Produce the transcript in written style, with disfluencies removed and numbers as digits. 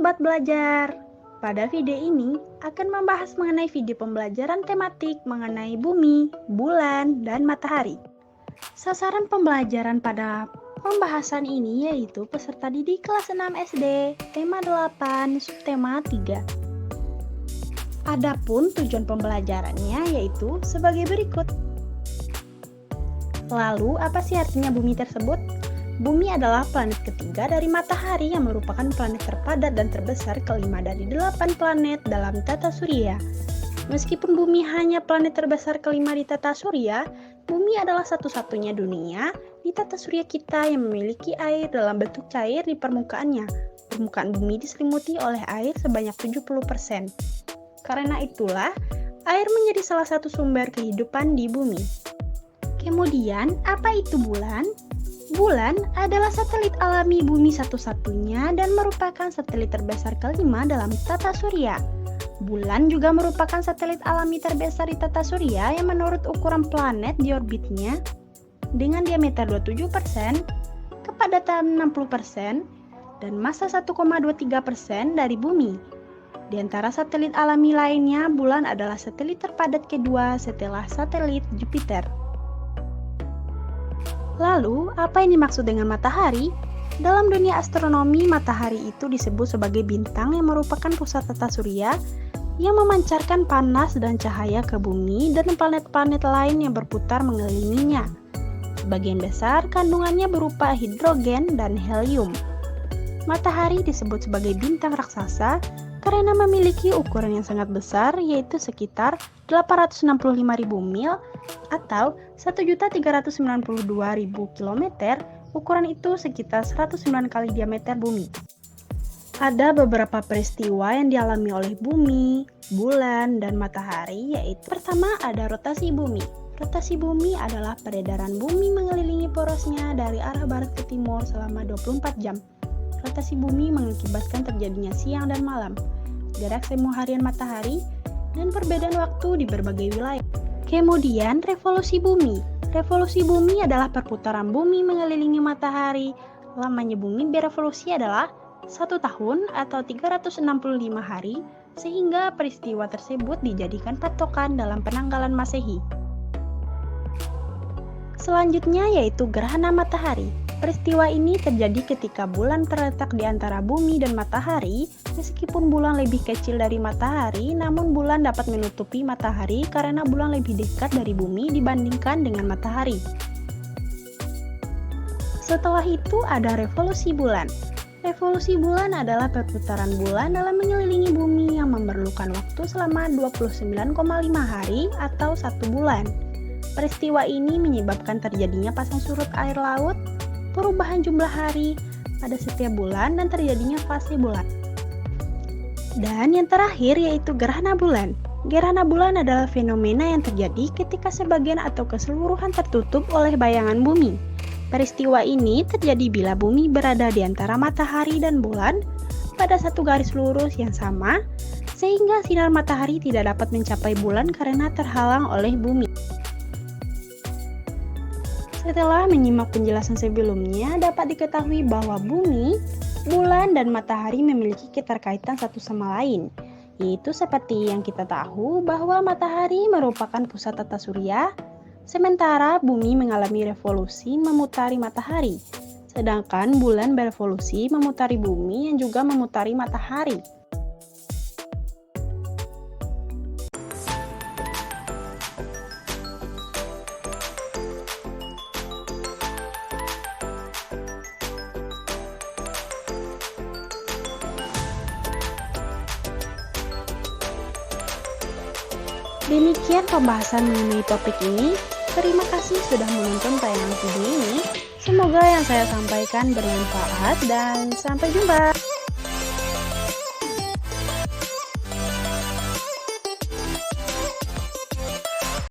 Sobat Belajar, pada video ini akan membahas mengenai video pembelajaran tematik mengenai bumi, bulan, dan matahari. Sasaran pembelajaran pada pembahasan ini yaitu peserta didik kelas 6 SD, tema 8, subtema 3. Adapun tujuan pembelajarannya yaitu sebagai berikut. Lalu, apa sih artinya bumi tersebut? Bumi adalah planet ketiga dari matahari yang merupakan planet terpadat dan terbesar kelima dari 8 planet dalam tata surya. Meskipun bumi hanya planet terbesar kelima di tata surya, bumi adalah satu-satunya dunia di tata surya kita yang memiliki air dalam bentuk cair di permukaannya. Permukaan bumi diselimuti oleh air sebanyak 70%. Karena itulah, air menjadi salah satu sumber kehidupan di bumi. Kemudian, apa itu bulan? Bulan adalah satelit alami bumi satu-satunya dan merupakan satelit terbesar kelima dalam tata surya. Bulan juga merupakan satelit alami terbesar di tata surya yang menurut ukuran planet di orbitnya dengan diameter 27%, kepadatan 60%, dan massa 1,23% dari bumi. Di antara satelit alami lainnya, bulan adalah satelit terpadat kedua setelah satelit Jupiter. Lalu, apa yang dimaksud dengan matahari? Dalam dunia astronomi, matahari itu disebut sebagai bintang yang merupakan pusat tata surya yang memancarkan panas dan cahaya ke bumi dan planet-planet lain yang berputar mengelilinginya. Sebagian besar kandungannya berupa hidrogen dan helium. Matahari disebut sebagai bintang raksasa karena memiliki ukuran yang sangat besar, yaitu sekitar 865.000 mil atau 1.392.000 km. Ukuran itu sekitar 109 kali diameter bumi. Ada beberapa peristiwa yang dialami oleh bumi, bulan, dan matahari, yaitu pertama ada rotasi bumi. Rotasi bumi adalah peredaran bumi mengelilingi porosnya dari arah barat ke timur selama 24 jam. Rotasi bumi mengakibatkan terjadinya siang dan malam, jarak semu harian matahari, dan perbedaan waktu di berbagai wilayah. Kemudian, revolusi bumi. Revolusi bumi adalah perputaran bumi mengelilingi matahari. Lamanya bumi berevolusi adalah 1 tahun atau 365 hari, sehingga peristiwa tersebut dijadikan patokan dalam penanggalan Masehi. Selanjutnya yaitu gerhana matahari. Peristiwa ini terjadi ketika bulan terletak di antara bumi dan matahari. Meskipun bulan lebih kecil dari matahari, namun bulan dapat menutupi matahari karena bulan lebih dekat dari bumi dibandingkan dengan matahari. Setelah itu ada revolusi bulan. Revolusi bulan adalah perputaran bulan dalam mengelilingi bumi yang memerlukan waktu selama 29,5 hari atau 1 bulan. Peristiwa ini menyebabkan terjadinya pasang surut air laut, perubahan jumlah hari pada setiap bulan, dan terjadinya fase bulan. Dan yang terakhir yaitu gerhana bulan. Gerhana bulan adalah fenomena yang terjadi ketika sebagian atau keseluruhan tertutup oleh bayangan bumi. Peristiwa ini terjadi bila bumi berada di antara matahari dan bulan pada satu garis lurus yang sama, sehingga sinar matahari tidak dapat mencapai bulan karena terhalang oleh bumi. Setelah menyimak penjelasan sebelumnya, dapat diketahui bahwa bumi, bulan, dan matahari memiliki keterkaitan satu sama lain, yaitu seperti yang kita tahu bahwa matahari merupakan pusat tata surya, sementara bumi mengalami revolusi memutari matahari, sedangkan bulan berevolusi memutari bumi yang juga memutari matahari. Demikian pembahasan mengenai topik ini. Terima kasih sudah menonton tayangan video ini. Semoga yang saya sampaikan bermanfaat dan sampai jumpa.